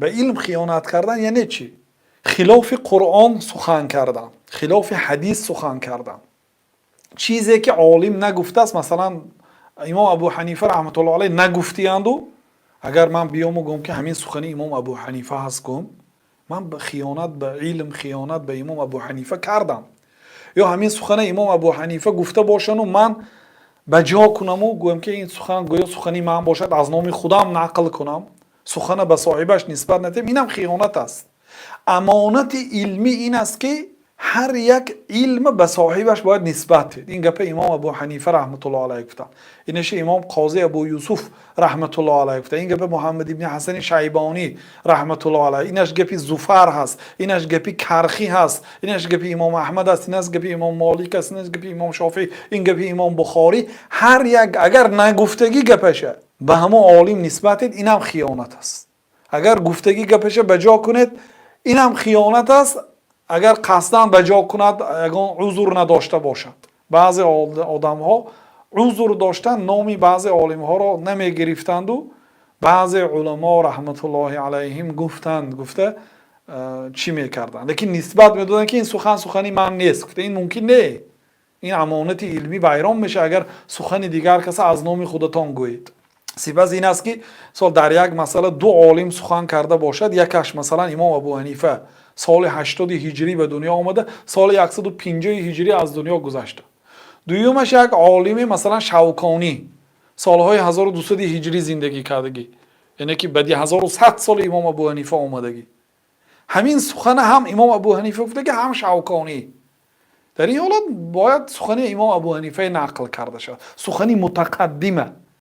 به علم خیانت کردن یعنی چی؟ خلاف قرآن سخن کردن، خلاف حدیث سخن کردن، چیزی که عالم نگفته است. مثلا امام ابو حنیفه رحمت الله علیه نگفتیاند و اگر من بیام و گم که همین سخنی امام ابو حنیفه هست گم، من به خیانت به علم، خیانت به امام ابو حنیفه کردم. یا همین سخن امام ابو حنیفه گفته باشن و من بجا کنم و گویم که این سخن گویا سخنی من باشد، از نام خودم نقل کنم، سخن به صاحبش نسبت ندهم، اینم خیانت است. امانت علمی این است که هر یک علم به صاحبش باید نسبت دید. این گپ امام ابو حنیفه رحمت الله علیه گفتن، اینش امام قاضی ابو یوسف رحمت الله علیه گفتن، این گپ محمد ابن حسن شیبانی رحمت الله علیه، اینش گپ زفر هست، اینش گپ کرخی هست، اینش گپ امام احمد است، اینش گپ امام مالک است، اینش گپ امام شافعی، این گپ امام بخاری. هر یک اگر نگفتگی گپشه به همه عالم نسبت دید، اینم خیانت است. اگر گفتگی گپشه بجا کنید، اینم خیانت است. اگر قصداً بجا کند، اگر عذر نداشته باشد. بعضی آدم ها عذر داشتن نامی بعضی عالم ها را نمی گرفتند و بعضی علما رحمت الله علیهم گفته چی میکردن، لیکن نسبت میدادن که این سخنی من نیست. گفته این ممکن نه، این امانت علمی ویران میشه اگر سخن دیگر کسی از نام خودتان گویید. سپس این است که در یک مسئله دو عالم سخن کرده باشد، یکش مثلا امام ابو حنیفه سال 80 هجری به دنیا آمده، سال 150 هجری از دنیا گذشته. دویمش یک عالم مثلا شوکانی سالهای 1200 هجری زندگی کردگی، یعنی که بعد 1100 سال امام ابو حنیفه آمدگی. همین سخن هم امام ابو حنیفه گفته که هم شوکانی. در این حالت باید سخن امام ابو حنیفه نقل کرده شد، سخنی متقدمه.